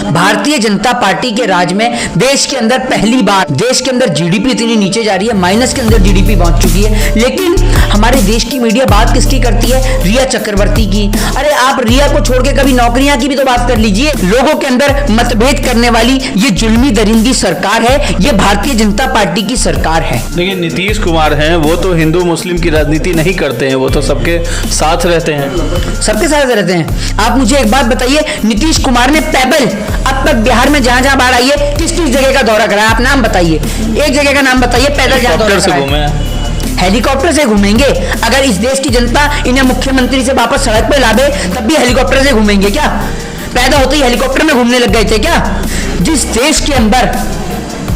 Bharatiya Janata party के राज में देश के अंदर पहली बार देश के अंदर जीडीपी इतनी नीचे जा रही है, माइनस के अंदर जीडीपी पहुंच चुकी है। लेकिन हमारे देश की मीडिया बात किसकी करती है? रिया चक्रवर्ती की। अरे आप रिया को छोड़ के कभी नौकरियां की भी तो बात कर लीजिए। लोगों के अंदर मतभेद करने वाली ये जुल्मी दरिंदी सरकार है, ये भारतीय जनता पार्टी की सरकार है। देखिए नीतीश कुमार हैं, वो तो हिंदू मुस्लिम की राजनीति नहीं करते हैं, वो तो सबके साथ रहते हैं। सबके साथ रहते हैं। आप मुझे एक बात बताइए, नीतीश कुमार ने पैदल अब तक बिहार में जहां जहां बाढ़ आई है किस किस जगह का दौरा करा है? आप नाम बताइए, एक जगह का नाम बताइए पैदल जहां दौरा करा है। हेलीकॉप्टर से घूमेंगे? अगर इस देश की जनता इन्हें मुख्यमंत्री से वापस सड़क पे लादे तब भी हेलीकॉप्टर से घूमेंगे क्या? पैदा होते ही हेलीकॉप्टर में घूमने लग गए थे क्या? जिस देश के अंदर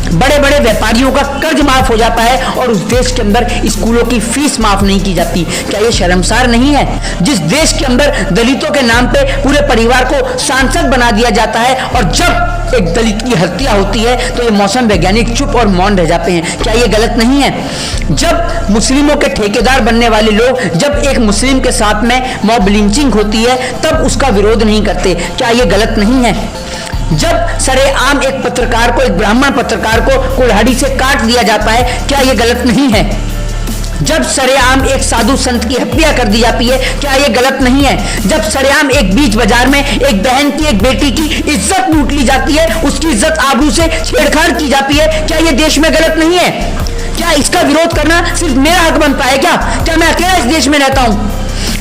बड़े बड़े व्यापारियों का कर्ज माफ हो जाता है और उस देश के अंदर स्कूलों की फीस माफ नहीं की जाती, क्या ये शर्मसार नहीं है? जिस देश के अंदर दलितों के नाम पे पूरे परिवार को सांसद बना दिया जाता है और जब एक दलित की हत्या होती है तो ये मौसम वैज्ञानिक चुप और मौन रह जाते हैं, क्या ये गलत नहीं है? जब मुस्लिमों के ठेकेदार बनने वाले लोग, जब एक मुस्लिम के साथ में मॉब लिंचिंग होती है तब उसका विरोध नहीं करते, क्या ये गलत नहीं है? जब सरेआम एक पत्रकार को, एक ब्राह्मण पत्रकार को कुल्हाड़ी से काट दिया जाता है, क्या यह गलत नहीं है? जब सरेआम एक साधु संत की हत्या कर दी जाती है, क्या यह गलत नहीं है? जब सरेआम एक बीच बाजार में एक बहन की, एक बेटी की इज्जत लूट ली जाती है, उसकी इज्जत आबरू से छेड़छाड़ की जाती है, क्या यह देश में गलत नहीं है? क्या इसका विरोध करना सिर्फ मेरा हक बनता है क्या? क्या मैं अकेला इस देश में रहता हूं?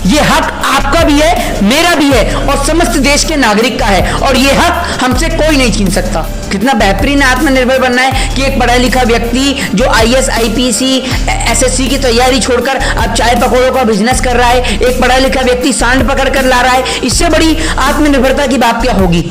ये हक आपका भी है, मेरा भी है और समस्त देश के नागरिक का है और ये हक हमसे कोई नहीं छीन सकता। कितना बेहतरीन आत्मनिर्भर बनना है कि एक पढ़ा लिखा व्यक्ति जो आईएएस, आईपीएस, एसएससी की तैयारी छोड़कर अब चाय पकौड़ों का बिजनेस कर रहा है, एक पढ़ा लिखा व्यक्ति सांड पकड़ कर ला रहा है। इससे बड़ी आत्मनिर्भरता की बात क्या होगी?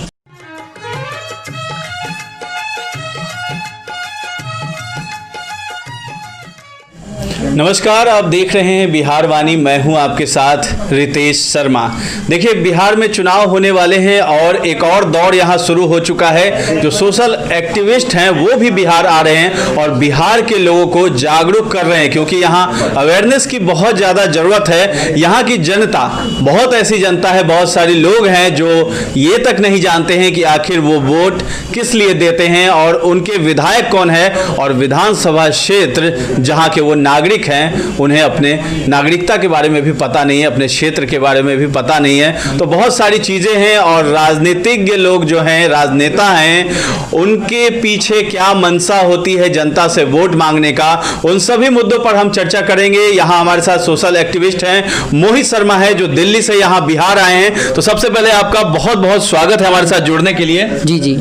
नमस्कार, आप देख रहे हैं बिहार वाणी। मैं हूं आपके साथ रितेश शर्मा। देखिए बिहार में चुनाव होने वाले हैं और एक और दौर यहां शुरू हो चुका है। जो सोशल एक्टिविस्ट हैं वो भी बिहार आ रहे हैं और बिहार के लोगों को जागरूक कर रहे हैं, क्योंकि यहां अवेयरनेस की बहुत ज़्यादा ज़रूरत है। यहाँ की जनता, बहुत ऐसी जनता है, बहुत सारे लोग हैं जो ये तक नहीं जानते हैं कि आखिर वो वोट किस लिए देते हैं और उनके विधायक कौन है, और विधानसभा क्षेत्र जहाँ के वो नागरिक हैं उन्हें अपने नागरिकता के बारे में भी पता नहीं है, अपने क्षेत्र के बारे में भी पता नहीं है। तो बहुत सारी चीज़ें हैं और राजनीतिज्ञ लोग जो हैं, राजनेता हैं, उनके पीछे क्या मंशा होती है जनता से वोट मांगने का, उन सभी मुद्दों पर हम चर्चा करेंगे। यहाँ हमारे साथ सोशल एक्टिविस्ट हैं, मोहित शर्मा है जो दिल्ली से यहाँ बिहार आए हैं। तो सबसे पहले आपका बहुत बहुत स्वागत है हमारे साथ जुड़ने के लिए। जी जी।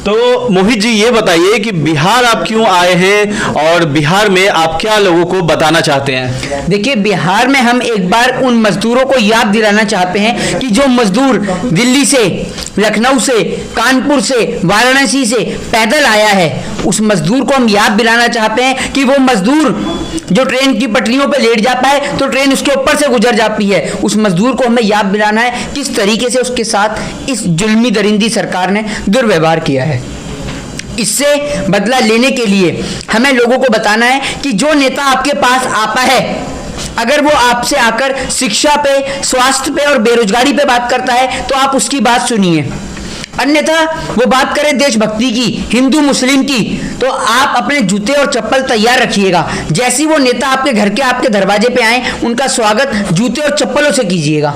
तो मोहित जी ये बताइए कि बिहार आप क्यों आए हैं और बिहार में आप क्या लोगों को बताना चाहते हैं? देखिए बिहार में हम एक बार उन मजदूरों को याद दिलाना चाहते हैं कि जो मजदूर दिल्ली से, लखनऊ से, कानपुर से, वाराणसी से पैदल आया है, उस मजदूर को हम याद दिलाना चाहते हैं कि वो मजदूर जो ट्रेन की पटरियों पे लेट जाता है तो ट्रेन उसके ऊपर से गुजर जाती है, उस मजदूर को हमें याद दिलाना है किस तरीके से उसके साथ इस जुल्मी दरिंदी सरकार ने दुर्व्यवहार किया है। इससे बदला लेने के लिए हमें लोगों को बताना है कि जो नेता आपके पास आता है, अगर वो आपसे आकर शिक्षा पे, स्वास्थ्य पे और बेरोजगारी पे बात करता है तो आप उसकी बात सुनिए। अन्यथा वो बात करे देशभक्ति की, हिंदू मुस्लिम की, तो आप अपने जूते और चप्पल तैयार रखिएगा। जैसी वो नेता आपके घर के, आपके दरवाजे पे आए, उनका स्वागत जूते और चप्पलों से कीजिएगा।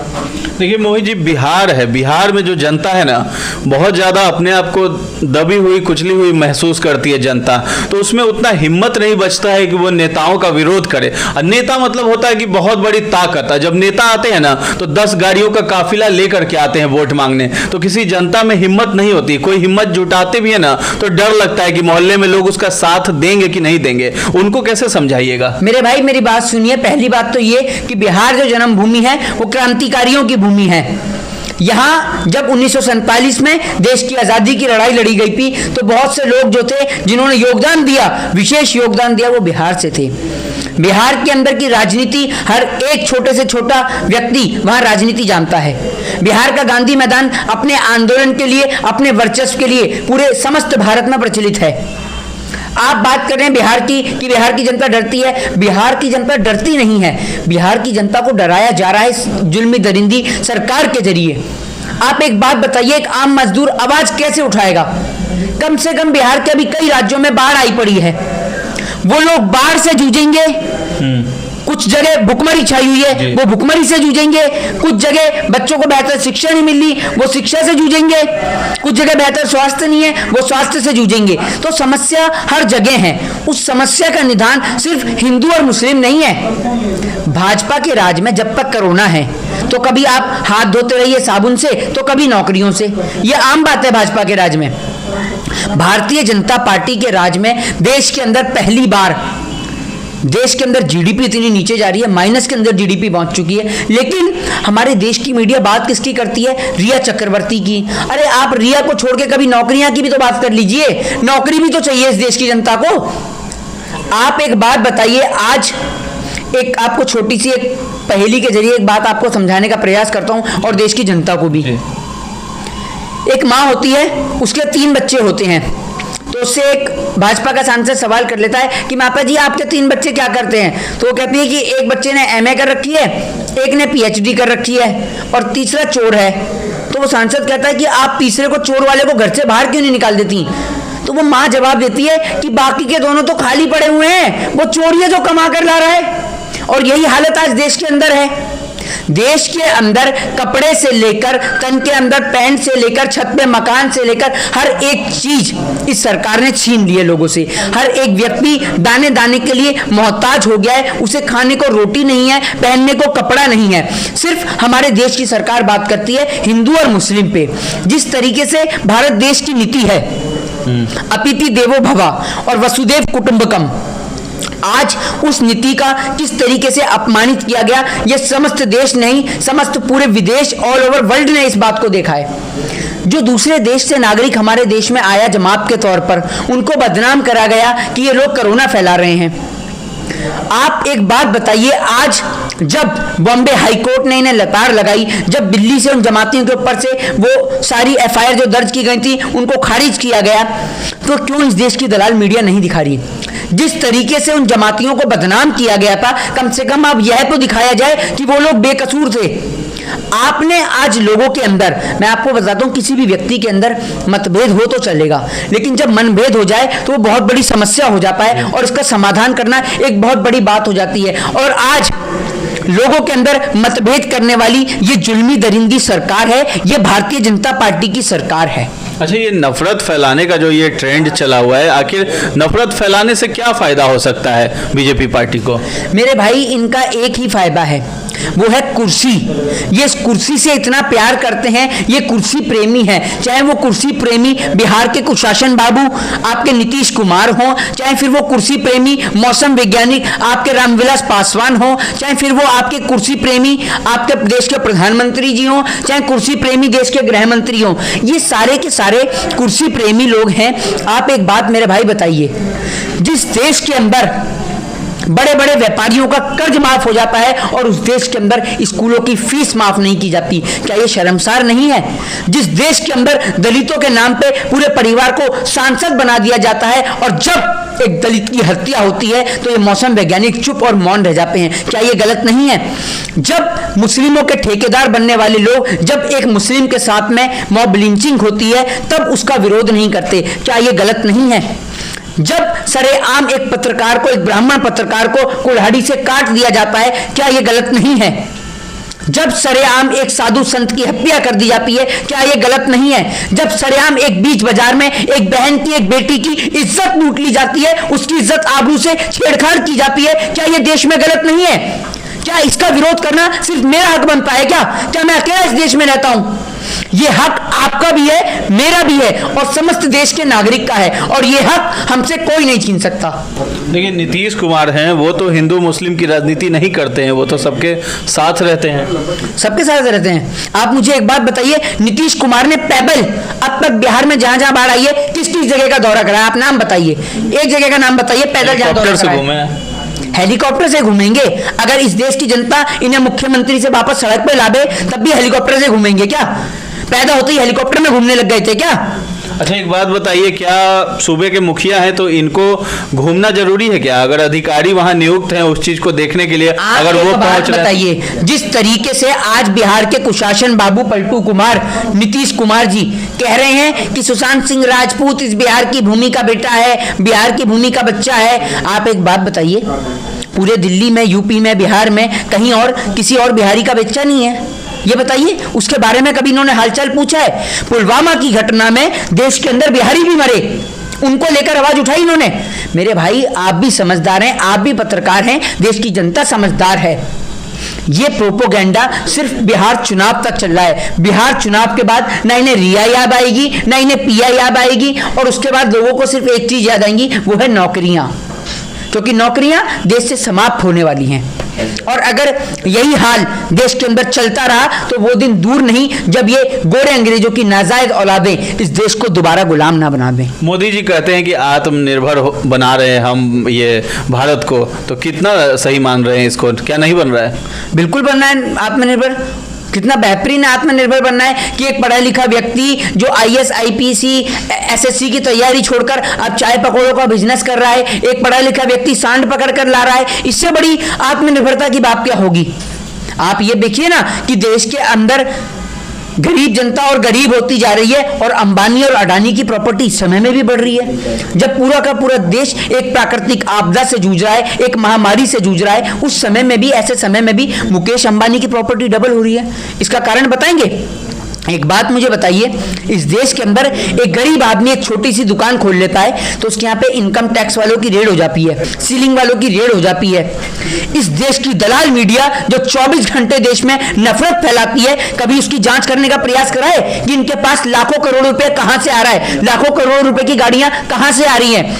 देखिए मोहित जी, बिहार है, बिहार में जो जनता है ना, बहुत ज़्यादा अपने आप को दबी हुई, कुचली हुई महसूस करती है जनता। तो उसमें उतना हिम्मत नहीं बचता है कि वो नेताओं का विरोध करे। और नेता मतलब होता है कि बहुत बड़ी ताकत है। जब नेता आते हैं ना तो 10 गाड़ियों का काफिला लेकर के आते हैं वोट मांगने, तो किसी जनता में हिम्मत नहीं होती। कोई हिम्मत जुटाते भी है ना तो डर लगता है कि मोहल्ले में लोग उसका साथ देंगे कि नहीं देंगे। उनको कैसे समझाइएगा? मेरे भाई मेरी बात सुनिए। पहली बात तो ये कि बिहार जो जन्मभूमि है वो क्रांतिकारियों की भूमि है। यहाँ जब 1947 में देश की आज़ादी की लड़ाई लड़ी गई थी तो बहुत से लोग जो थे जिन्होंने योगदान दिया, विशेष योगदान दिया, वो बिहार से थे। बिहार के अंदर की राजनीति हर एक छोटे से छोटा व्यक्ति वहाँ राजनीति जानता है। बिहार का गांधी मैदान अपने आंदोलन के लिए, अपने वर्चस्व के लिए पूरे समस्त भारत में प्रचलित है। आप बात कर रहे हैं बिहार की कि बिहार की जनता डरती है। बिहार की जनता डरती नहीं है, बिहार की जनता को डराया जा रहा है जुल्मी दरिंदी सरकार के जरिए। आप एक बात बताइए, एक आम मजदूर आवाज कैसे उठाएगा? कम से कम बिहार के अभी कई राज्यों में बाढ़ आई पड़ी है, वो लोग बाढ़ से जूझेंगे। कुछ जगह भुखमरी छाई हुई है, वो भुखमरी से जूझेंगे। कुछ जगह बच्चों को बेहतर शिक्षा नहीं मिल रही, वो शिक्षा से जूझेंगे। कुछ जगह बेहतर स्वास्थ्य नहीं है, वो स्वास्थ्य से जूझेंगे। तो समस्या हर जगह है। उस समस्या का निदान सिर्फ हिंदू और मुस्लिम नहीं है। भाजपा के राज में जब तक कोरोना है तो कभी आप हाथ धोते रहिए साबुन से, तो कभी नौकरियों से। ये आम बात है भाजपा के राज में। भारतीय जनता पार्टी के राज में देश के अंदर पहली बार देश के अंदर जीडीपी इतनी नीचे जा रही है, माइनस के अंदर जीडीपी पहुंच चुकी है। लेकिन हमारे देश की मीडिया बात किसकी करती है? रिया चक्रवर्ती की। अरे आप रिया को छोड़ के कभी नौकरियां की भी तो बात कर लीजिए। नौकरी भी तो चाहिए इस देश की जनता को। आप एक बात बताइए, आज एक आपको छोटी सी एक पहेली के जरिए एक बात आपको समझाने का प्रयास करता हूं, और देश की जनता को भी। एक माँ होती है, उसके 3 बच्चे होते हैं। तो उससे एक भाजपा का सांसद सवाल कर लेता है कि माता जी आपके 3 बच्चे क्या करते हैं? तो वो कहती है कि एक बच्चे ने एमए कर रखी है, एक ने पीएचडी कर रखी है, और तीसरा चोर है। तो वो सांसद कहता है कि आप तीसरे को, चोर वाले को, घर से बाहर क्यों नहीं निकाल देती? तो वो माँ जवाब देती है कि बाकी के दोनों तो खाली पड़े हुए हैं, वो चोरियां जो कमा कर ला रहा है। और यही हालत आज देश के अंदर है। देश के अंदर कपड़े से लेकर, तन के अंदर पैंट से लेकर, छत पे मकान से लेकर हर एक चीज इस सरकार ने छीन ली है लोगों से। हर एक व्यक्ति दाने दाने के लिए मोहताज हो गया है। उसे खाने को रोटी नहीं है, पहनने को कपड़ा नहीं है। सिर्फ हमारे देश की सरकार बात करती है हिंदू और मुस्लिम पे। जिस तरीके से भारत देश की नीति है, अतिथि देवो भव और वसुदेव कुटुंबकम, आज उस नीति का किस तरीके से अपमानित किया गया, यह समस्त देश नहीं, समस्त पूरे विदेश, ऑल ओवर वर्ल्ड ने इस बात को देखा है। जो दूसरे देश से नागरिक हमारे देश में आया जमात के तौर पर, उनको बदनाम करा गया कि ये लोग कोरोना फैला रहे हैं। आप एक बात बताइए, आज जब बॉम्बे हाई कोर्ट ने इन्हें लताड़ लगाई, जब दिल्ली से उन जमातियों के ऊपर से वो सारी एफआईआर जो दर्ज की गई थी उनको खारिज किया गया, तो क्यों इस देश की दलाल मीडिया नहीं दिखा रही? जिस तरीके से उन जमातियों को बदनाम किया गया था, कम से कम अब यह तो दिखाया जाए कि वो लोग बेकसूर थे। आपने आज लोगों के अंदर, मैं आपको बताता हूं, किसी भी व्यक्ति के अंदर मतभेद हो तो चलेगा, लेकिन जब मनभेद हो जाए तो वो बहुत बड़ी समस्या हो जाता है, और इसका समाधान करना एक बहुत बड़ी बात हो जाती है। और आज लोगों के अंदर मतभेद करने वाली ये जुल्मी दरिंदी सरकार है, ये भारतीय जनता पार्टी की सरकार है। अच्छा, ये नफरत फैलाने का जो ये ट्रेंड चला हुआ है, आखिर नफरत फैलाने से क्या फायदा हो सकता है बीजेपी पार्टी को? मेरे भाई, इनका एक ही फायदा है, वो है कुर्सी। ये इस कुर्सी से इतना प्यार करते हैं, ये कुर्सी प्रेमी है। चाहे वो कुर्सी प्रेमी बिहार के कुशासन बाबू आपके नीतीश कुमार हो, चाहे फिर वो कुर्सी प्रेमी मौसम वैज्ञानिक आपके रामविलास पासवान हो, चाहे फिर वो आपके कुर्सी प्रेमी आपके देश के प्रधानमंत्री जी हो, चाहे कुर्सी प्रेमी देश के गृह मंत्री हो, ये सारे के सारे कुर्सी प्रेमी लोग हैं। आप एक बात मेरे भाई बताइए, जिस देश के अंदर बड़े बड़े व्यापारियों का कर्ज माफ हो जाता है और उस देश के अंदर स्कूलों की फीस माफ नहीं की जाती, क्या ये शर्मसार नहीं है? जिस देश के अंदर दलितों के नाम पे पूरे परिवार को सांसद बना दिया जाता है, और जब एक दलित की हत्या होती है तो ये मौसम वैज्ञानिक चुप और मौन रह जाते हैं, क्या ये गलत नहीं है? जब मुस्लिमों के ठेकेदार बनने वाले लोग, जब एक मुस्लिम के साथ में मॉब लिंचिंग होती है, तब उसका विरोध नहीं करते, क्या ये गलत नहीं है? जब सरेआम एक पत्रकार को, एक ब्राह्मण पत्रकार को कुल्हाड़ी से काट दिया जाता है, क्या यह गलत नहीं है? जब सरेआम एक साधु संत की हत्या कर दी जाती है, क्या यह गलत नहीं है? जब सरेआम एक बीच बाजार में एक बहन की, एक बेटी की इज्जत लूट ली जाती है, उसकी इज्जत आबरू से छेड़छाड़ की जाती है, क्या यह देश में गलत नहीं है? क्या इसका विरोध करना सिर्फ मेरा हक बनता है? क्या मैं अकेला इस देश में रहता हूं? यह हक आपका भी है, मेरा भी है, और समस्त देश के नागरिक का है, और यह हक हमसे कोई नहीं छीन सकता। देखिए, नीतीश कुमार हैं, वो तो हिंदू मुस्लिम की राजनीति नहीं करते हैं, वो तो सबके साथ रहते हैं। सबके साथ रहते हैं। आप मुझे एक बात बताइए, नीतीश कुमार ने पैदल अब तक बिहार में जहां जहां बाढ़ आई है, किस किस जगह का दौरा करा? आप नाम बताइए, एक जगह का नाम बताइए पैदल जहां दौरा करा है। हेलीकॉप्टर से घूमेंगे? अगर इस देश की जनता इन्हें मुख्यमंत्री से वापस सड़क पे लावे, तब भी हेलीकॉप्टर से घूमेंगे क्या? पैदा होते ही हेलीकॉप्टर में घूमने लग गए थे क्या? अच्छा एक बात बताइए, क्या सूबे के मुखिया हैं तो इनको घूमना जरूरी है क्या? अगर अधिकारी वहां नियुक्त हैं उस चीज को देखने के लिए, अगर वो पहुंच रहे बताइए, जिस तरीके से आज बिहार के कुशासन बाबू पलटू कुमार नीतीश कुमार जी कह रहे हैं कि सुशांत सिंह राजपूत इस बिहार की भूमि का बेटा है, बिहार की भूमि का बच्चा है। आप एक बात बताइए, पूरे दिल्ली में, यूपी में, बिहार में कहीं और किसी और बिहारी का बच्चा नहीं है? ये बताइए, उसके बारे में कभी इन्होंने हालचाल पूछा है? पुलवामा की घटना में देश के अंदर बिहारी भी मरे, उनको लेकर आवाज उठाई इन्होंने? मेरे भाई, आप भी समझदार हैं, आप भी पत्रकार हैं, देश की जनता समझदार है। ये प्रोपोगेंडा सिर्फ बिहार चुनाव तक चल रहा है। बिहार चुनाव के बाद ना इन्हें रिया याद आएगी, ना इन्हें पिया याद आएगी, और उसके बाद लोगों को सिर्फ एक चीज याद आएगी, वो है नौकरियां, क्योंकि नौकरियां देश से समाप्त होने वाली हैं। और अगर यही हाल देश के अंदर चलता रहा तो वो दिन दूर नहीं जब ये गोरे अंग्रेजों की नाजायज औलादें इस देश को दोबारा गुलाम ना बना दें। मोदी जी कहते हैं कि आत्मनिर्भर बना रहे हैं हम ये भारत को, तो कितना सही मान रहे हैं इसको? क्या नहीं बन रहा है? बिल्कुल बनना है आत्मनिर्भर। कितना बेहतरीन आत्मनिर्भर बनना है कि एक पढ़ा लिखा व्यक्ति जो आईएएस, आईपीएस, एसएससी की तैयारी छोड़कर अब चाय पकौड़ों का बिजनेस कर रहा है, एक पढ़ा लिखा व्यक्ति सांड पकड़ कर ला रहा है। इससे बड़ी आत्मनिर्भरता की बात क्या होगी? आप ये देखिए ना कि देश के अंदर गरीब जनता और गरीब होती जा रही है, और अंबानी और अडानी की प्रॉपर्टी इस समय में भी बढ़ रही है। जब पूरा का पूरा देश एक प्राकृतिक आपदा से जूझ रहा है, एक महामारी से जूझ रहा है, उस समय में भी, ऐसे समय में भी मुकेश अंबानी की प्रॉपर्टी डबल हो रही है। इसका कारण बताएंगे? एक बात मुझे बताइए, इस देश के अंदर एक गरीब आदमी एक छोटी सी दुकान खोल लेता है तो उसके यहाँ पे इनकम टैक्स वालों की रेड हो जाती है, सीलिंग वालों की रेड हो जाती है। इस देश की दलाल मीडिया जो 24 घंटे देश में नफरत फैलाती है, कभी उसकी जांच करने का प्रयास करा है कि इनके पास लाखों करोड़ रुपए कहां से आ रहा है, लाखों करोड़ रुपए की गाड़ियां कहां से आ रही हैं?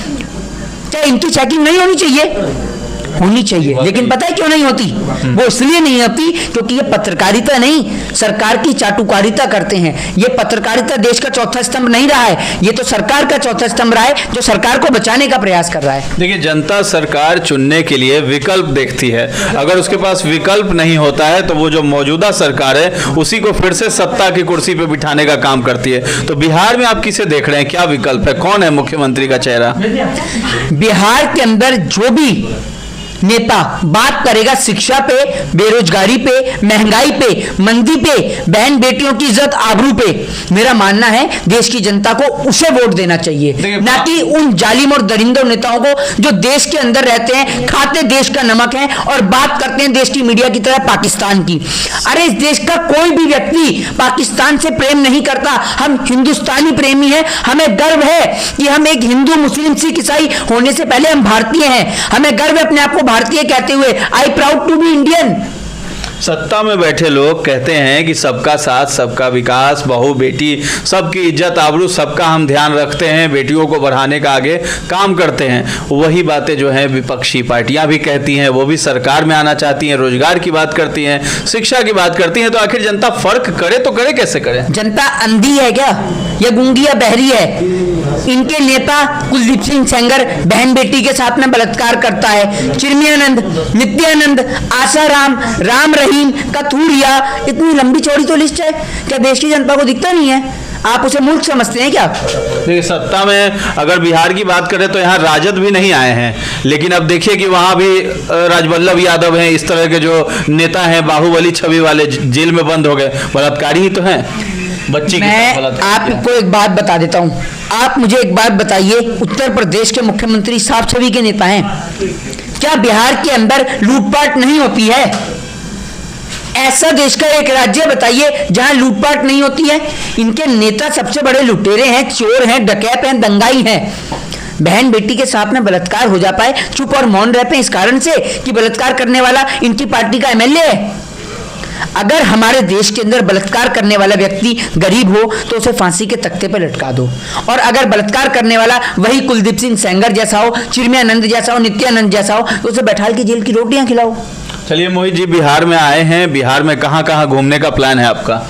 क्या इनकी चेकिंग नहीं होनी चाहिए? होनी चाहिए, लेकिन पता है क्यों नहीं होती? वो इसलिए नहीं होती क्योंकि ये पत्रकारिता नहीं, सरकार की चाटुकारिता करते हैं। ये पत्रकारिता देश का चौथा स्तंभ नहीं रहा है, ये तो सरकार का चौथा स्तंभ रहा है जो सरकार को बचाने का प्रयास कर रहा है। देखिए, जनता सरकार चुनने के लिए विकल्प देखती है। अगर उसके पास विकल्प नहीं होता है तो वो जो मौजूदा सरकार है उसी को फिर से सत्ता की कुर्सी पे बिठाने का काम करती है। तो बिहार में आप किसे देख रहे हैं? क्या विकल्प है? कौन है मुख्यमंत्री का चेहरा? बिहार के अंदर जो भी नेता बात करेगा शिक्षा पे, बेरोजगारी पे, महंगाई पे, मंदी पे, बहन बेटियों की इज्जत आबरू पे, मेरा मानना है देश की जनता को उसे वोट देना चाहिए, ना कि उन जालिम और दरिंदों नेताओं को जो देश के अंदर रहते हैं, खाते देश का नमक है और बात करते हैं देश की मीडिया की तरह पाकिस्तान की। अरे इस देश का कोई भी व्यक्ति पाकिस्तान से प्रेम नहीं करता, हम हिंदुस्तानी प्रेमी हैं। हमें गर्व है कि हम एक हिंदू, मुस्लिम, सिख, ईसाई होने से पहले हम भारतीय हैं। हमें गर्व है अपने आप को भारतीय कहते हुए। I proud to be Indian. सत्ता में बैठे लोग कहते हैं कि सबका साथ, सबका विकास, बहू बेटी, सबकी इज्जत आबरू, सबका हम ध्यान रखते हैं, बेटियों को बढ़ाने का आगे काम करते हैं। वही बातें जो हैं विपक्षी पार्टियां भी कहती हैं, वो भी सरकार में आना चाहती हैं, रोजगार की बात करती हैं, शिक्षा की बात करती हैं। तो आखिर जनता फर्क करे तो करे कैसे करे? जनता अंधी है क्या, या गूंगी या बहरी है? इनके नेता कुलदीप सिंह सेंगर बहन बेटी के साथ में बलात्कार करता है, चिन्मयानंद, नित्यानंद, आसाराम, राम रहीम, कथूरिया, इतनी लंबी चौड़ी तो लिस्ट है। क्या देश की जनता को दिखता नहीं है? आप उसे मूर्ख समझते हैं क्या? देखिए, सत्ता में अगर बिहार की बात करें तो यहाँ राजद भी नहीं आए हैं, लेकिन अब देखिए कि वहाँ भी राजवल्लभ यादव हैं, इस तरह के जो नेता हैं बाहुबली छवि वाले जेल में बंद हो गए, बलात्कारी ही तो हैं। बच्ची मैं आपको एक बात बता देता हूँ, आप मुझे एक बात बताइए, उत्तर प्रदेश के मुख्यमंत्री साफ छवि के नेता हैं, क्या बिहार के अंदर लूटपाट नहीं होती है? ऐसा देश का एक राज्य बताइए जहां लूटपाट नहीं होती है। इनके नेता सबसे बड़े लुटेरे हैं, चोर हैं, डकैत हैं, दंगाई हैं। बहन बेटी के साथ में बलात्कार हो जाता है, चुप और मौन रहते हैं इस कारण से कि बलात्कार करने वाला इनकी पार्टी का एमएलए है। अगर हमारे देश के अंदर बलात्कार करने वाला व्यक्ति गरीब हो तो उसे फांसी के तख्ते पर लटका दो, और अगर बलात्कार करने वाला वही कुलदीप सिंह सेंगर जैसा हो, चिन्मयानंद जैसा हो, नित्यानंद जैसा हो, तो उसे बैठाल के जेल की रोटियां खिलाओ। चलिए मोहित जी, बिहार में आए हैं, बिहार में कहाँ कहाँ घूमने का प्लान है आपका?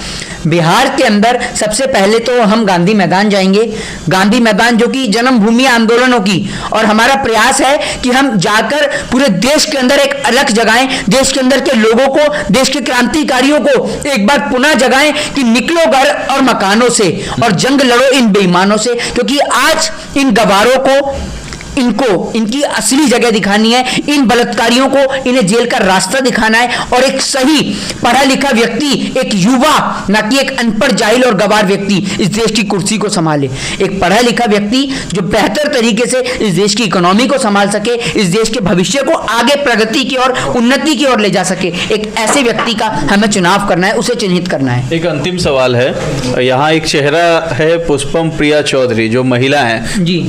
बिहार के अंदर सबसे पहले तो हम गांधी मैदान जाएंगे। गांधी मैदान जो कि जन्मभूमि आंदोलनों की, और हमारा प्रयास है कि हम जाकर पूरे देश के अंदर एक अलग जगाएं, देश के अंदर के लोगों को, देश के क्रांतिकारियों को एक बार पुनः जगाएं कि निकलो घर और मकानों से और जंग लड़ो इन बेईमानों से, क्योंकि आज इन गवारों को, इनको इनकी असली जगह दिखानी है, इन बलात्कारियों को इन्हें जेल का रास्ता दिखाना है, और एक सही पढ़ा लिखा व्यक्ति, एक युवा, ना कि एक अनपढ़ जाहिल और गवार व्यक्ति इस देश की कुर्सी को संभाले। एक पढ़ा लिखा व्यक्ति जो बेहतर तरीके से इस देश की इकोनॉमी को संभाल सके, इस देश के भविष्य को आगे प्रगति की ओर, उन्नति की ओर ले जा सके, एक ऐसे व्यक्ति का हमें चुनाव करना है, उसे चिन्हित करना है। एक अंतिम सवाल है, यहाँ एक चेहरा है पुष्पम प्रिया चौधरी जो महिला है जी,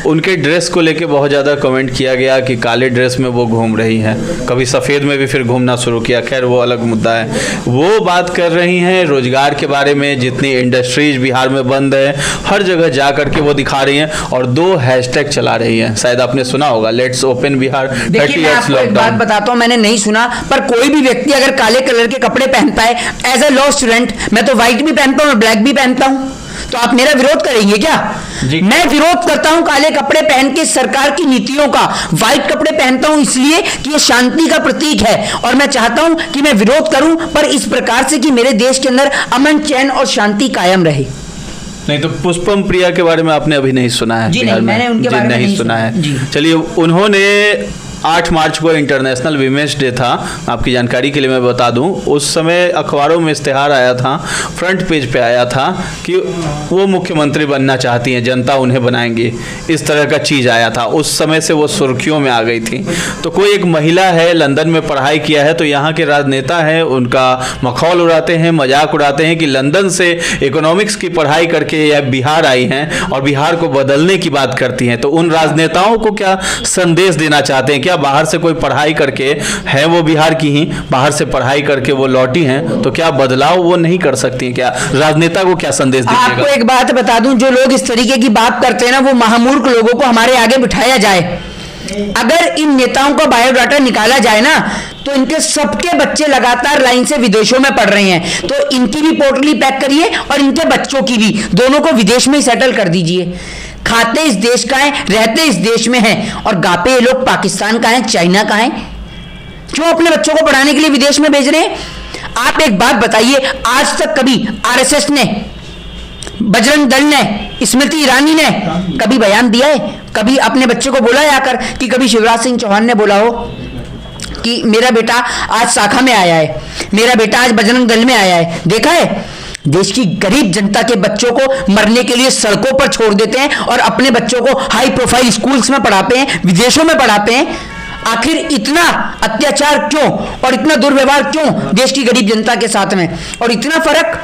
उनके ड्रेस को लेके बहुत ज़्यादा कमेंट किया गया कि काले ड्रेस में वो घूम रही हैं, कभी सफ़ेद में भी फिर घूमना शुरू किया। खैर वो अलग मुद्दा है। वो बात कर रही हैं रोजगार के बारे में, जितनी इंडस्ट्रीज बिहार में बंद है, हर जगह जा करके वो दिखा रही हैं, और 2 हैशटैग चला रही हैं, शायद आपने सुना होगा, let's open Bihar 30 years lockdown. बात बताता हूँ, मैंने नहीं सुना, पर कोई भी व्यक्ति अगर काले कलर के कपड़े पहनता है, एज ए लॉ स्टूडेंट, मैं तो व्हाइट भी पहनता हूँ और ब्लैक भी पहनता हूँ, तो आप मेरा विरोध करेंगे क्या? मैं विरोध करता हूं काले कपड़े पहन के सरकार की नीतियों का। व्हाइट कपड़े पहनता हूं इसलिए कि ये शांति का प्रतीक है, और मैं चाहता हूं कि मैं विरोध करूं पर इस प्रकार से कि मेरे देश के अंदर अमन, चैन और शांति कायम रहे। नहीं तो पुष्पम प्रिया के बारे में आपने अभी नहीं सुना है? जी नहीं, मैंने उनके बारे में नहीं सुना है। चलिए, उन्होंने 8 मार्च को इंटरनेशनल वीमेंस डे था, आपकी जानकारी के लिए मैं बता दूं, उस समय अखबारों में इश्तिहार आया था, फ्रंट पेज पे आया था कि वो मुख्यमंत्री बनना चाहती हैं, जनता उन्हें बनाएंगे, इस तरह का चीज़ आया था। उस समय से वो सुर्खियों में आ गई थी। तो कोई एक महिला है, लंदन में पढ़ाई किया है, तो यहाँ के राजनेता हैं, उनका मखौल उड़ाते हैं, मजाक उड़ाते हैं कि लंदन से इकोनॉमिक्स की पढ़ाई करके या बिहार आई हैं और बिहार को बदलने की बात करती हैं। तो उन राजनेताओं को क्या संदेश देना चाहते हैं? क्या बाहर से कोई पढ़ाई करके है, वो बिहार की ही, बाहर से पढ़ाई करके वो लौटी हैं, तो क्या बदलाव वो नहीं कर सकती हैं? क्या राजनेता को क्या संदेश दीजिएगा? आपको एक बात बता दूं, जो लोग इस तरीके की बात करते हैं ना, वो महामूर्ख लोगों को हमारे आगे बिठाया जाए। अगर इन नेताओं का बायोडाटा निकाला जाए ना, तो इनके सबके बच्चे लगातार लाइन से विदेशों में पढ़ रहे हैं, तो इनकी भी पोर्टली पैक करिए और इनके बच्चों की भी, दोनों को विदेश में ही सेटल कर दीजिए। खाते इस देश का है, रहते इस देश में हैं, और गापे ये लोग पाकिस्तान का है, चाइना का है। क्यों अपने बच्चों को पढ़ाने के लिए विदेश में भेज रहे हैं? आप एक बात बताइए, आज तक कभी आरएसएस ने, बजरंग दल ने, स्मृति ईरानी ने कभी बयान दिया है? कभी अपने बच्चे को बोला है आकर कि कभी शिवराज सिंह चौहान ने बोला हो कि मेरा बेटा आज शाखा में आया है, मेरा बेटा आज बजरंग दल में आया है? देखा है? देश की गरीब जनता के बच्चों को मरने के लिए सड़कों पर छोड़ देते हैं और अपने बच्चों को हाई प्रोफाइल स्कूल्स में पढ़ाते हैं, विदेशों में पढ़ाते हैं। आखिर इतना अत्याचार क्यों और इतना दुर्व्यवहार क्यों देश की गरीब जनता के साथ में? और इतना फर्क,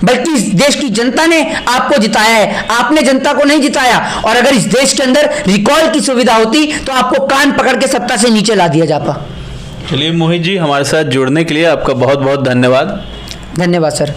बल्कि इस देश की जनता ने आपको जिताया है, आपने जनता को नहीं जिताया। और अगर इस देश के अंदर रिकॉल की सुविधा होती तो आपको कान पकड़ के सत्ता से नीचे ला दिया जाता। चलिए मोहित जी, हमारे साथ जुड़ने के लिए आपका बहुत बहुत धन्यवाद। धन्यवाद सर।